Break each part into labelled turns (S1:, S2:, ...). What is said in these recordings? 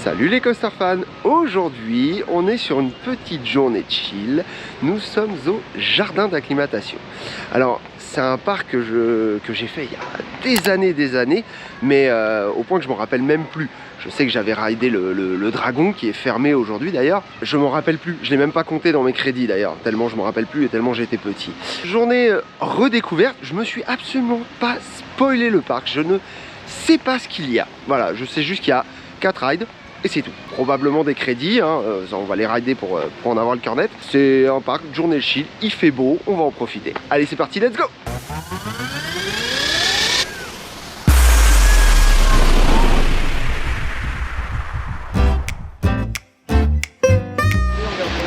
S1: Salut les coaster fans, aujourd'hui on est sur une petite journée de chill. Nous sommes au jardin d'acclimatation. Alors c'est un parc que j'ai fait il y a des années, mais au point que je m'en rappelle même plus. Je sais que j'avais ridé le dragon qui est fermé aujourd'hui d'ailleurs. Je m'en rappelle plus, je l'ai même pas compté dans mes crédits d'ailleurs, tellement je m'en rappelle plus et tellement j'étais petit. Journée redécouverte, je me suis absolument pas spoilé le parc, je ne sais pas ce qu'il y a. Voilà, je sais juste qu'il y a 4 rides. Et c'est tout. Probablement des crédits, hein. On va les rider pour en avoir le cœur net. C'est un parc, journée chill, il fait beau, on va en profiter. Allez, c'est parti, let's go!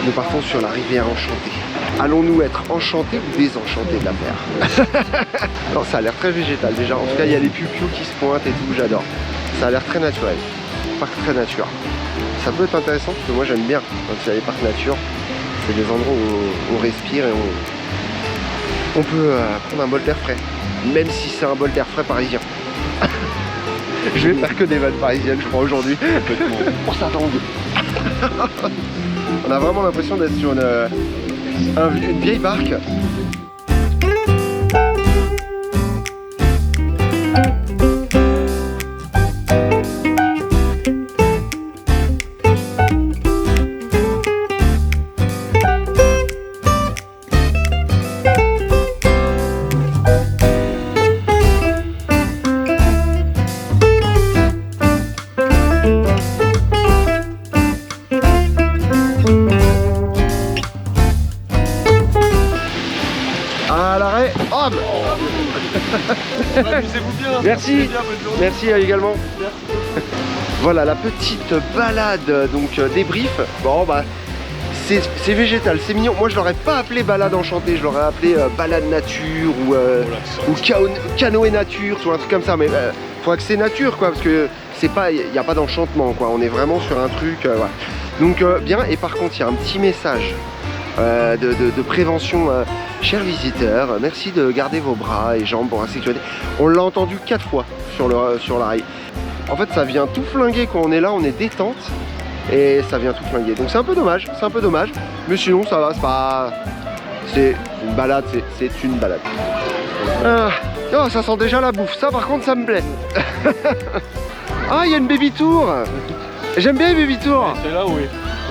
S1: Nous partons sur la rivière enchantée. Allons-nous être enchantés ou désenchantés de la mer? Non, ça a l'air très végétal déjà. En tout cas, il y a les pupios qui se pointent et tout, j'adore. Ça a l'air très naturel. Parc très nature. Ça peut être intéressant parce que moi j'aime bien quand il y a les parcs nature. C'est des endroits où on respire et on peut prendre un bol d'air frais. Même si c'est un bol d'air frais parisien. Je vais faire que des vannes parisiennes je crois aujourd'hui. Pour sa langue. On a vraiment l'impression d'être sur une vieille barque. À l'arrêt, homme.
S2: Amusez-vous bien.
S1: Merci,
S2: bien, bonne journée.
S1: Merci également.
S2: Merci.
S1: Voilà la petite balade donc débrief. Bon bah c'est végétal, c'est mignon. Moi je l'aurais pas appelé balade enchantée, je l'aurais appelé balade nature ou canoë nature, ou un truc comme ça. Mais faut que c'est nature quoi, parce que c'est pas, il n'y a pas d'enchantement quoi. On est vraiment sur un truc. Voilà. Donc bien. Et par contre il y a un petit message. De prévention, chers visiteurs, merci de garder vos bras et jambes pour la sécurité. On l'a entendu 4 fois sur la rail. En fait ça vient tout flinguer quand on est là, on est détente et ça vient tout flinguer. Donc c'est un peu dommage, mais sinon ça va, c'est pas... C'est une balade, c'est une balade. Oh, ça sent déjà la bouffe, ça par contre ça me plaît. Ah, il y a une baby tour. J'aime bien les baby tours.
S2: C'est là, oui.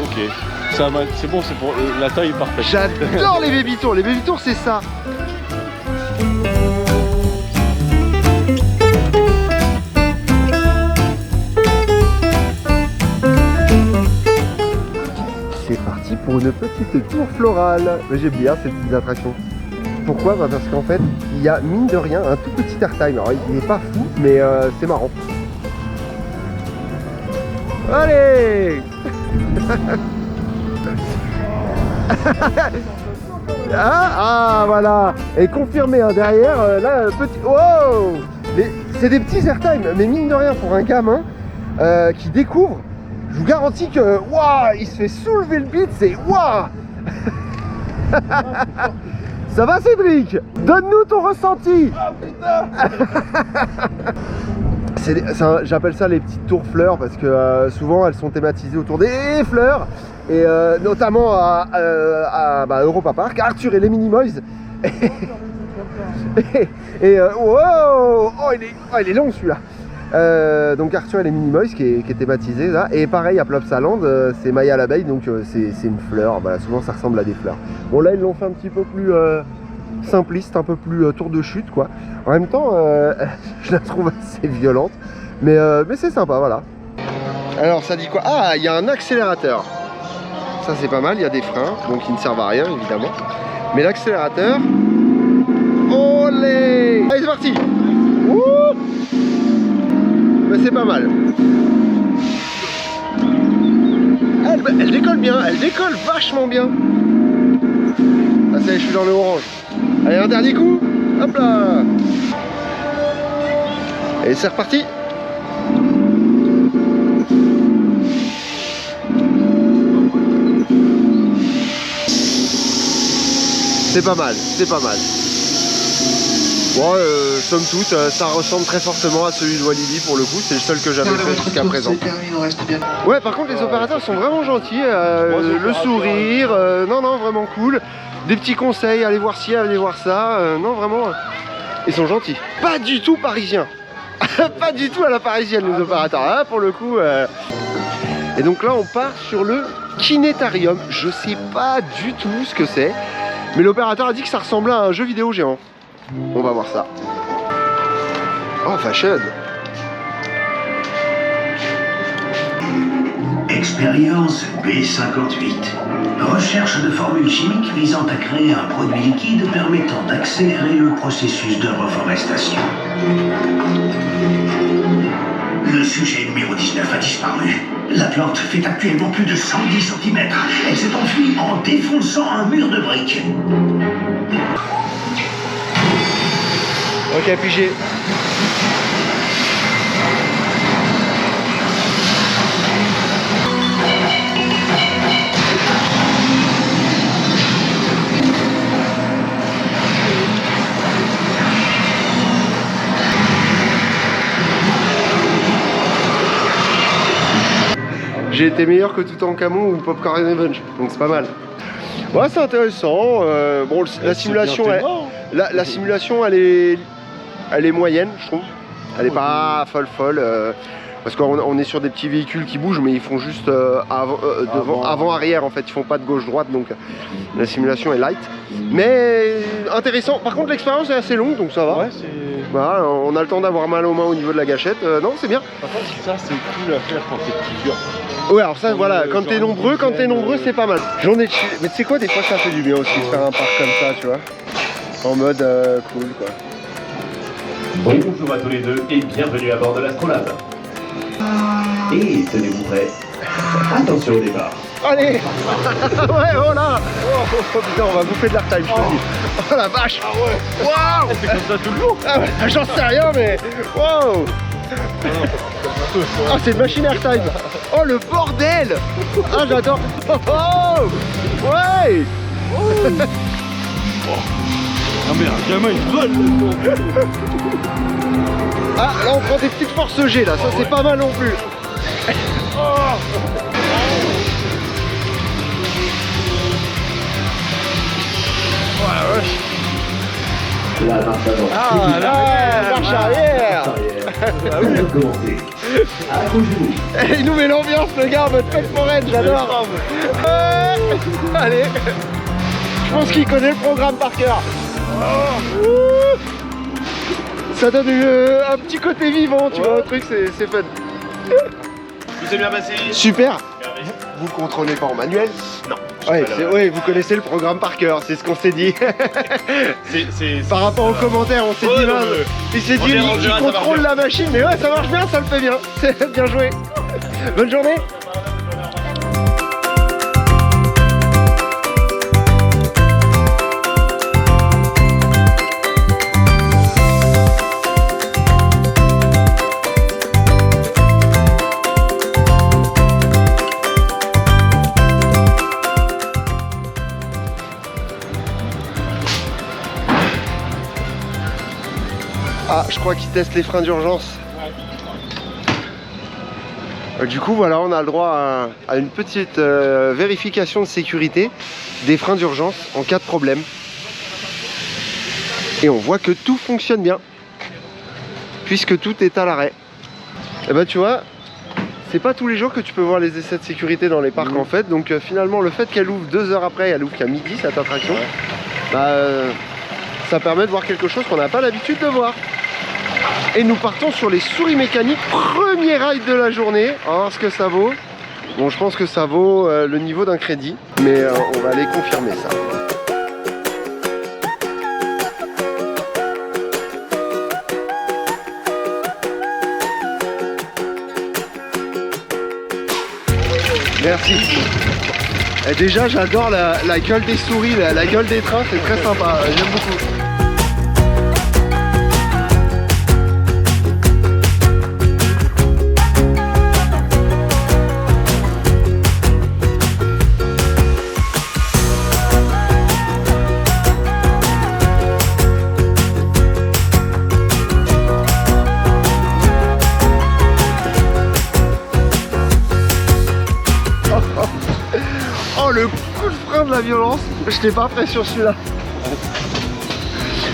S2: Ok. C'est bon, c'est pour la taille est parfaite.
S1: J'adore les baby tours. Les baby tours, c'est ça. C'est parti pour une petite tour florale. J'aime bien ces petites attractions. Pourquoi? Parce qu'en fait, il y a mine de rien un tout petit airtime. Alors, il n'est pas fou, mais c'est marrant. Allez. Ah voilà. Et confirmé hein, derrière là petit. Wow. C'est des petits airtime, mais mine de rien pour un gamin qui découvre, je vous garantis que waouh, il se fait soulever le bide, c'est waouh. Ça va Cédric? Donne-nous ton ressenti. J'appelle ça les petites tours fleurs parce que souvent elles sont thématisées autour des fleurs et notamment à Europa Park, Arthur et les Minimoys. Wow, oh, il est long celui-là. Donc Arthur et les Minimoys qui est thématisé là, et pareil à Plopsaland, c'est Maya l'abeille, donc c'est une fleur. Voilà, souvent ça ressemble à des fleurs. Bon là ils l'ont fait un petit peu plus simpliste, un peu plus tour de chute quoi. En même temps je la trouve assez violente, mais c'est sympa, voilà. Alors ça dit quoi? Ah, il y a un accélérateur, ça c'est pas mal. Il y a des freins donc qui ne servent à rien évidemment, mais l'accélérateur, olé, allez c'est parti. Ouh, mais c'est pas mal. Elle décolle bien, elle décolle vachement bien. Ah ça y est, je suis dans le orange. Allez, un dernier coup. Hop là. Et c'est reparti. C'est pas mal, c'est pas mal. Bon, somme toute, ça ressemble très fortement à celui de Walidi pour le coup, c'est le seul que j'avais fait jusqu'à présent. Ouais, par contre, les opérateurs sont vraiment gentils, le sourire, non, vraiment cool. Des petits conseils, allez voir ci, allez voir ça, non, vraiment, ils sont gentils. Pas du tout parisiens, pas du tout à la parisienne, les opérateurs, hein, pour le coup. Et donc là, on part sur le Kinétarium, je sais pas du tout ce que c'est, mais l'opérateur a dit que ça ressemblait à un jeu vidéo géant. On va voir ça. Oh, fashion.
S3: Expérience B58. Recherche de formules chimiques visant à créer un produit liquide permettant d'accélérer le processus de reforestation. Le sujet numéro 19 a disparu. La plante fait actuellement plus de 110 cm. Elle s'est enfuie en défonçant un mur de briques.
S1: Ok, pigé. J'ai été meilleur que Toutankhamon ou Popcorn Revenge, donc c'est pas mal. Ouais, c'est intéressant. Bon, la simulation, la simulation, elle est moyenne, je trouve. Elle est pas folle, parce qu'on est sur des petits véhicules qui bougent, mais ils font juste avant-arrière en fait. Ils font pas de gauche-droite, donc la simulation est light. Mais intéressant. Par contre, l'expérience est assez longue, donc ça va.
S2: Ouais,
S1: voilà, on a le temps d'avoir mal aux mains au niveau de la gâchette. Non, c'est bien.
S2: Par contre, ça, c'est cool à faire quand t'es plusieurs.
S1: Ouais, alors ça, voilà, quand t'es nombreux, c'est pas mal. J'en ai chill. Mais tu sais quoi, des fois, ça fait du bien aussi de faire un parc comme ça, tu vois. En mode cool, quoi.
S4: Bonjour à tous les deux et bienvenue à bord de l'Astrolabe. Et tenez-vous prêts. Attention au départ.
S1: Allez. Ouais, oh là. Oh, putain, on va bouffer de l'airtime, je te dis. Oh la vache.
S2: Ah ouais.
S1: Waouh.
S2: C'est comme ça tout le jour.
S1: Ah ouais, j'en sais rien, mais waouh. Ah, c'est une machine airtime. Oh, le bordel. Ah, j'adore. Oh, ouais.
S2: Ah mais un gamin il vole.
S1: Ah, là on prend des petites forces G là, ça c'est pas mal non plus.
S4: La marche avant.
S1: Ah, là, marche arrière.
S4: Commencez. Accrochez-vous.
S1: Il nous met l'ambiance le gars, en mode fête foraine, j'adore. Allez. Je pense qu'il connaît le programme par cœur. Ça donne un petit côté vivant, tu vois, le truc, c'est fun.
S2: Tout s'est bien passé.
S1: Super. Vous le contrôlez pas en manuel?
S2: Non.
S1: Ouais, vous connaissez le programme par cœur, c'est ce qu'on s'est dit. Par rapport aux commentaires, on s'est dit, il s'est dit, il contrôle la machine, mais ouais, ça marche bien, ça le fait bien. C'est bien joué. Bonne journée. Ah, je crois qu'ils testent les freins d'urgence. Du coup, voilà, on a le droit à une petite vérification de sécurité des freins d'urgence en cas de problème. Et on voit que tout fonctionne bien, puisque tout est à l'arrêt. Et bah tu vois, c'est pas tous les jours que tu peux voir les essais de sécurité dans les parcs en fait. Donc finalement, le fait qu'elle ouvre 2 heures après, elle ouvre qu'à midi cette attraction, ça permet de voir quelque chose qu'on n'a pas l'habitude de voir. Et nous partons sur les souris mécaniques, premier ride de la journée. On va voir ce que ça vaut. Bon, je pense que ça vaut le niveau d'un crédit, mais on va aller confirmer ça. Merci. Et déjà, j'adore la gueule des souris, la gueule des trains, c'est très sympa. J'aime beaucoup. Oh, le coup de frein de la violence. Je t'ai pas prêt sur celui-là.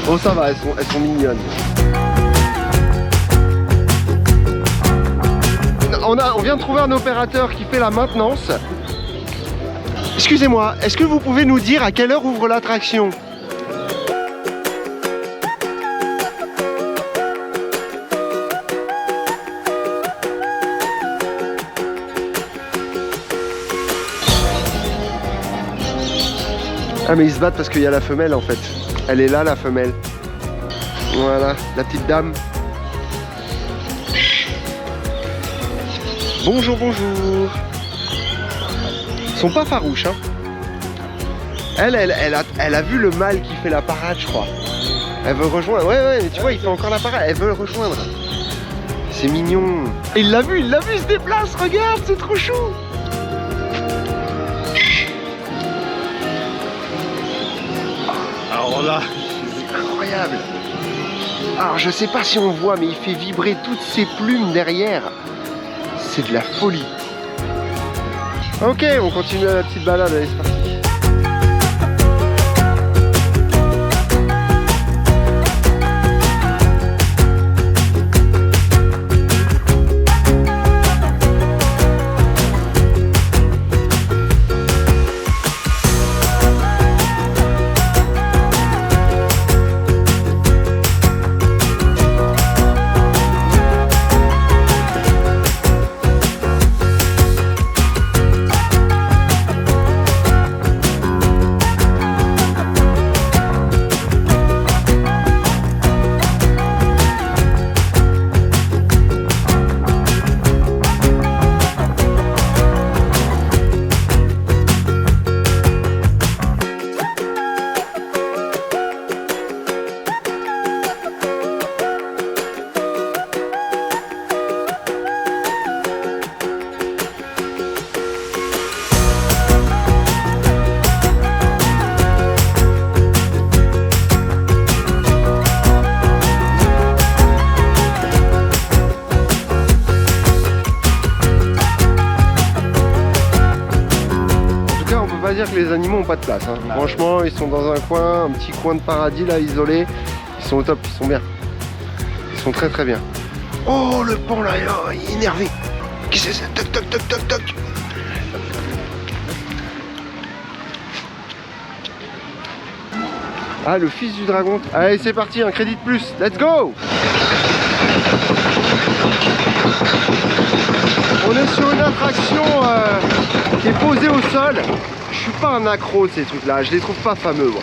S1: Bon, ça va, elles sont mignonnes. On vient de trouver un opérateur qui fait la maintenance. Excusez-moi, est-ce que vous pouvez nous dire à quelle heure ouvre l'attraction ? Ah mais ils se battent parce qu'il y a la femelle en fait. Elle est là la femelle. Voilà, la petite dame. Bonjour, bonjour. Ils sont pas farouches hein. Elle a vu le mâle qui fait la parade je crois. Elle veut rejoindre. Ouais mais tu vois il fait encore la parade. Elle veut le rejoindre. C'est mignon. Et il se déplace, regarde, c'est trop chou.
S2: Alors là,
S1: Incroyable. Alors je sais pas si on voit mais il fait vibrer toutes ses plumes derrière. C'est de la folie. Ok, on continue la petite balade, allez c'est parti. Dire que les animaux ont pas de place hein. Franchement ils sont dans un petit coin de paradis là isolé. Ils sont au top, ils sont bien. Ils sont très très bien. Oh le pan là, il est énervé. Qu'est-ce que c'est ça? Toc toc toc toc toc. Ah le fils du dragon. Allez c'est parti, un crédit de plus. Let's go. On est sur une attraction qui est posée au sol. Je suis pas un accro de ces trucs là, je les trouve pas fameux moi.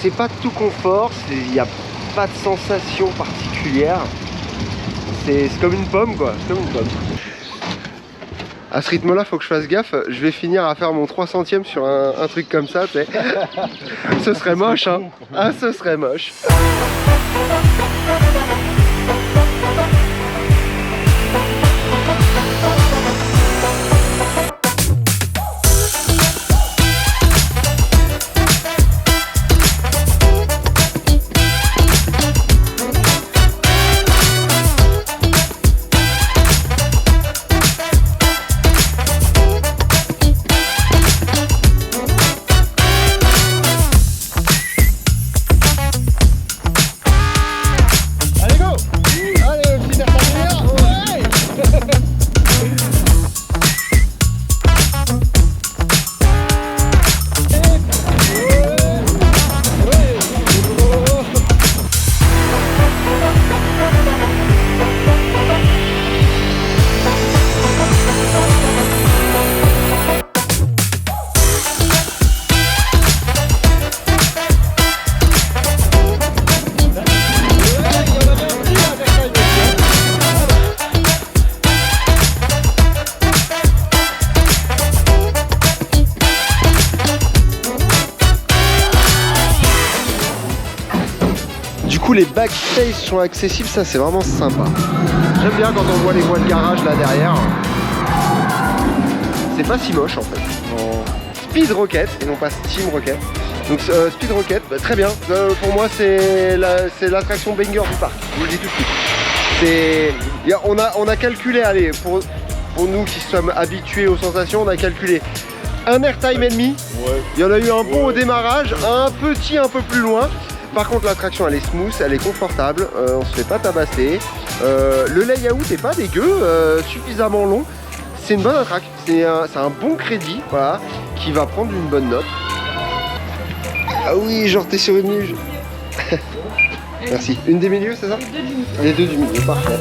S1: C'est pas tout confort, il n'y a pas de sensation particulière. C'est comme une pomme quoi, c'est comme une pomme. À ce rythme là faut que je fasse gaffe, je vais finir à faire mon 300e sur un truc comme ça, tu sais. Ce serait moche hein. Ah ce serait moche. Les backstage sont accessibles, ça c'est vraiment sympa. J'aime bien quand on voit les voies de garage là derrière. C'est pas si moche en fait. Speed Rocket et non pas Steam Rocket. Donc Speed Rocket, bah, très bien. Pour moi, c'est l'attraction banger du parc. Je vous le dis tout de suite. On a calculé, allez, pour nous qui sommes habitués aux sensations, on a calculé un airtime et demi.
S2: Ouais.
S1: Il y en a eu un bon au démarrage, un petit un peu plus loin. Par contre, l'attraction, elle est smooth, elle est confortable, on se fait pas tabasser. Le layout est pas dégueu, suffisamment long. C'est une bonne attraction, c'est un bon crédit, voilà, qui va prendre une bonne note. Ah oui, genre t'es sur une luge. Merci. Une des milieux, c'est ça? Les deux du milieu, parfait.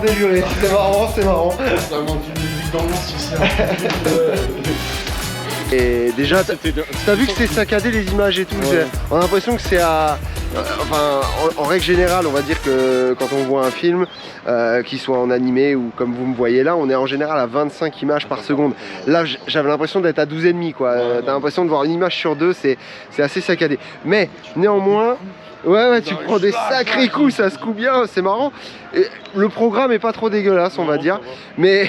S1: Déluré, c'est marrant, c'est marrant.
S2: Ça manque une musique d'ambiance ici.
S1: Et déjà, t'as vu que c'est saccadé les images et tout,
S2: ouais.
S1: On a l'impression que c'est à... Enfin, en règle générale, on va dire que quand on voit un film, qu'il soit en animé ou comme vous me voyez là, on est en général à 25 images par seconde. Là, j'avais l'impression d'être à 12,5 quoi. T'as l'impression de voir une image sur deux, c'est assez saccadé. Mais néanmoins... Ouais, tu prends des sacrés coups, ça se coupe bien, c'est marrant. Et le programme est pas trop dégueulasse, on va dire. Mais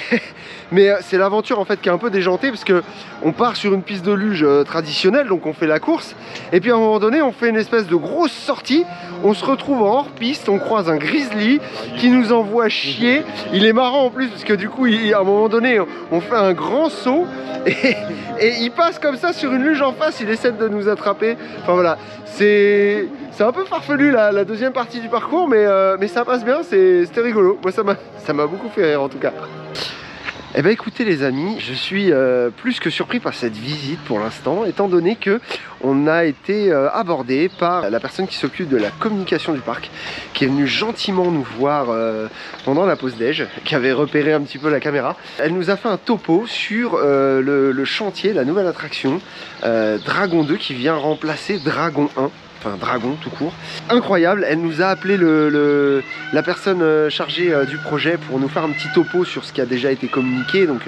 S1: c'est l'aventure en fait qui est un peu déjantée parce que on part sur une piste de luge traditionnelle, donc on fait la course. Et puis à un moment donné, on fait une espèce de grosse sortie. On se retrouve en hors-piste, on croise un grizzly qui nous envoie chier. Il est marrant en plus parce que du coup, à un moment donné, on fait un grand saut. Et il passe comme ça sur une luge en face, il essaie de nous attraper. Enfin voilà, c'est un peu farfelu la deuxième partie du parcours, mais ça passe bien, c'était rigolo. Moi ça m'a beaucoup fait rire en tout cas. Eh bien écoutez les amis, je suis plus que surpris par cette visite pour l'instant, étant donné que on a été abordé par la personne qui s'occupe de la communication du parc, qui est venue gentiment nous voir pendant la pause déj, qui avait repéré un petit peu la caméra. Elle nous a fait un topo sur le chantier, la nouvelle attraction Dragon 2 qui vient remplacer Dragon 1. Enfin Dragon tout court. Incroyable, elle nous a appelé la personne chargée du projet pour nous faire un petit topo sur ce qui a déjà été communiqué, donc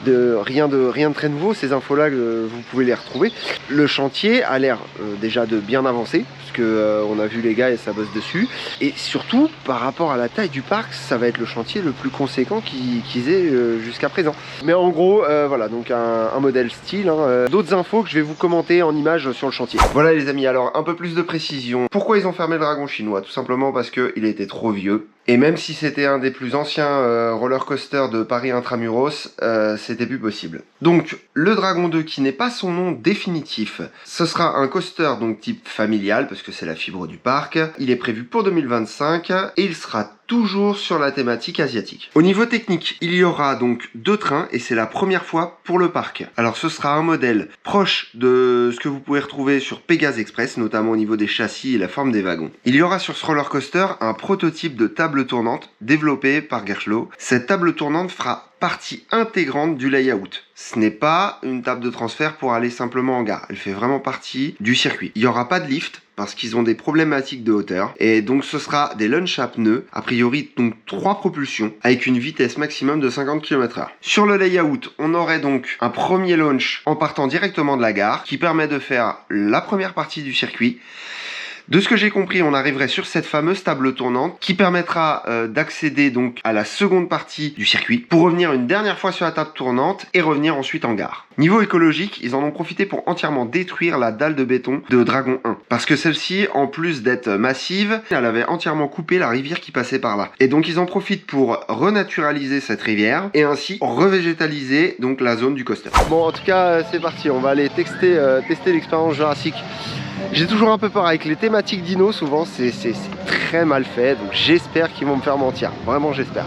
S1: rien de très nouveau, ces infos là vous pouvez les retrouver. Le chantier a l'air déjà de bien avancer, puisque on a vu les gars et ça bosse dessus, et surtout par rapport à la taille du parc, ça va être le chantier le plus conséquent qu'ils aient jusqu'à présent. Mais en gros, voilà, donc un modèle style, hein, d'autres infos que je vais vous commenter en images sur le chantier. Voilà les amis, alors un peu plus de précision. Pourquoi ils ont fermé le Dragon chinois? Tout simplement parce qu'il était trop vieux. Et même si c'était un des plus anciens roller coasters de Paris Intramuros, c'était plus possible. Donc le Dragon 2, qui n'est pas son nom définitif, ce sera un coaster donc type familial, parce que c'est la fibre du parc. Il est prévu pour 2025 et il sera toujours sur la thématique asiatique. Au niveau technique, il y aura donc 2 trains et c'est la première fois pour le parc. Alors ce sera un modèle proche de ce que vous pouvez retrouver sur Pegasus Express, notamment au niveau des châssis et la forme des wagons. Il y aura sur ce roller coaster un prototype de table tournante développé par Gerstlauer. Cette table tournante fera partie intégrante du layout. Ce n'est pas une table de transfert pour aller simplement en gare. Elle fait vraiment partie du circuit. Il n'y aura pas de lift parce qu'ils ont des problématiques de hauteur. Et donc ce sera des launch à pneus. A priori donc 3 propulsions avec une vitesse maximum de 50 km/h. Sur le layout, on aurait donc un premier launch en partant directement de la gare qui permet de faire la première partie du circuit. De ce que j'ai compris, on arriverait sur cette fameuse table tournante qui permettra d'accéder donc à la seconde partie du circuit pour revenir une dernière fois sur la table tournante et revenir ensuite en gare. Niveau écologique, ils en ont profité pour entièrement détruire la dalle de béton de Dragon 1 parce que celle-ci, en plus d'être massive, elle avait entièrement coupé la rivière qui passait par là. Et donc ils en profitent pour renaturaliser cette rivière et ainsi revégétaliser donc la zone du coaster. Bon, en tout cas, c'est parti, on va aller tester l'expérience Jurassic. J'ai toujours un peu peur avec les thématiques dino, souvent c'est très mal fait, donc j'espère qu'ils vont me faire mentir, vraiment j'espère.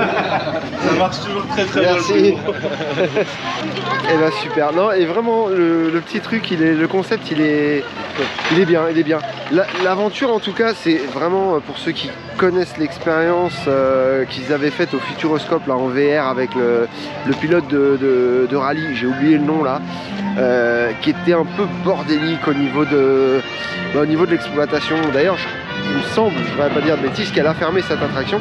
S2: Ça marche toujours très bien.
S1: Merci. Et bah super. Non, et vraiment le petit truc, le concept, il est bien, il est bien. L'aventure en tout cas, c'est vraiment pour ceux qui connaissent l'expérience qu'ils avaient faite au Futuroscope là en VR avec le pilote de rallye, j'ai oublié le nom là, qui était un peu bordélique au niveau de l'exploitation. D'ailleurs, il me semble, je ne voudrais pas dire de bêtises, qu'elle a fermé cette attraction.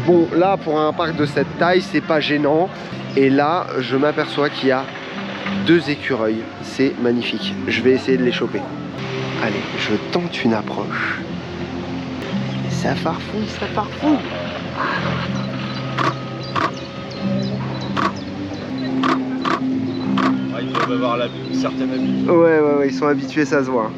S1: Bon, là, pour un parc de cette taille, c'est pas gênant. Et là, je m'aperçois qu'il y a 2 écureuils. C'est magnifique. Je vais essayer de les choper. Allez, je tente une approche. Ça farfouille, ça farfouille.
S2: Ah, ils doivent avoir une certaine habitude.
S1: Ouais, ils sont habitués, ça se voit.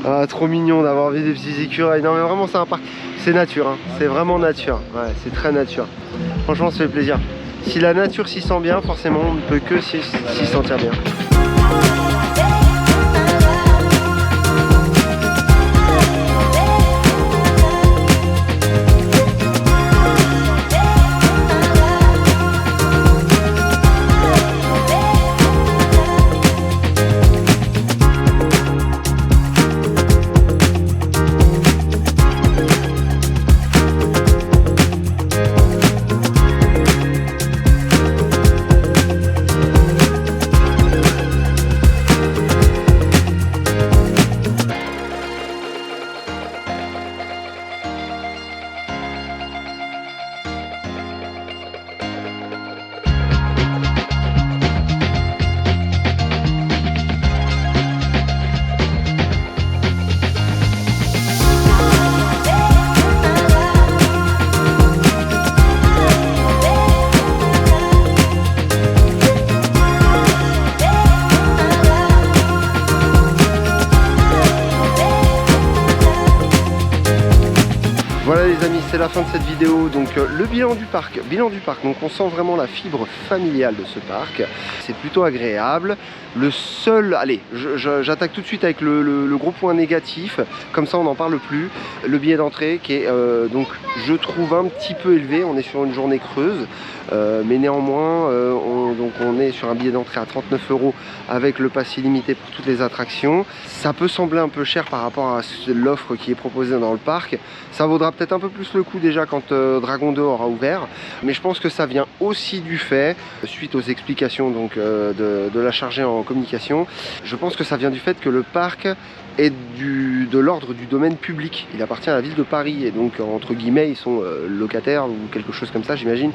S1: Ah, trop mignon d'avoir vu des petits écureuils. Non mais vraiment c'est un parc, c'est nature, hein. C'est vraiment nature. Ouais, c'est très nature. Franchement ça fait plaisir. Si la nature s'y sent bien, forcément on ne peut que s'y sentir bien. Voilà les amis, c'est la fin de cette vidéo. Donc le bilan du parc, donc on sent vraiment la fibre familiale de ce parc. C'est plutôt agréable. Le seul, allez, j'attaque tout de suite avec le gros point négatif, comme ça on n'en parle plus. Le billet d'entrée qui est donc je trouve un petit peu élevé. On est sur une journée creuse, mais néanmoins on est sur un billet d'entrée à 39 € avec le pass illimité pour toutes les attractions. Ça peut sembler un peu cher par rapport à l'offre qui est proposée dans le parc. Ça vaudra peut-être un peu plus le coup déjà quand Dragon 2 aura ouvert, mais je pense que ça vient aussi du fait, suite aux explications donc, de la chargée en communication, je pense que ça vient du fait que le parc est de l'ordre du domaine public. Il appartient à la ville de Paris et donc entre guillemets ils sont locataires ou quelque chose comme ça j'imagine.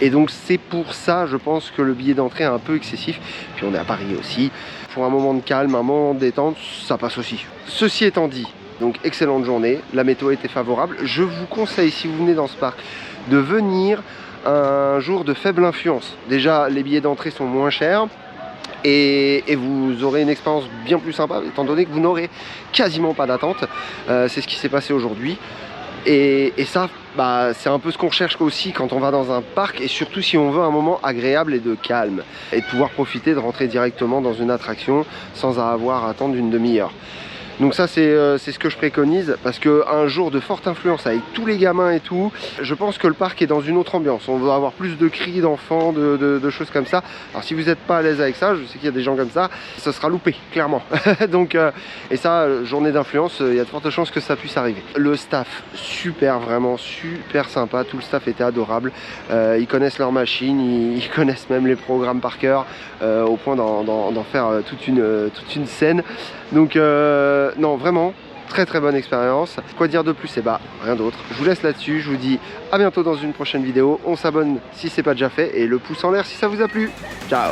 S1: Et donc c'est pour ça je pense que le billet d'entrée est un peu excessif. Puis on est à Paris aussi. Pour un moment de calme, un moment de détente, ça passe aussi. Ceci étant dit, donc excellente journée, la météo était favorable. Je vous conseille si vous venez dans ce parc de venir un jour de faible influence. Déjà les billets d'entrée sont moins chers. Et vous aurez une expérience bien plus sympa étant donné que vous n'aurez quasiment pas d'attente. C'est ce qui s'est passé aujourd'hui. Et ça, c'est un peu ce qu'on recherche aussi quand on va dans un parc et surtout si on veut un moment agréable et de calme et de pouvoir profiter de rentrer directement dans une attraction sans avoir à attendre une demi-heure. Donc ça c'est ce que je préconise parce qu'un jour de forte influence avec tous les gamins et tout, je pense que le parc est dans une autre ambiance. On va avoir plus de cris d'enfants, de choses comme ça. Alors si vous n'êtes pas à l'aise avec ça, je sais qu'il y a des gens comme ça, ça sera loupé clairement. Donc, et ça, journée d'influence, il y a de fortes chances que ça puisse arriver. Le staff, super, vraiment super sympa, tout le staff était adorable. Ils connaissent leur machine, ils connaissent même les programmes par cœur, au point d'en faire toute une scène. Donc non vraiment très bonne expérience. Quoi dire de plus? Et rien d'autre. Je vous laisse là-dessus, je vous dis à bientôt dans une prochaine vidéo. On s'abonne si c'est pas déjà fait et le pouce en l'air si ça vous a plu. Ciao.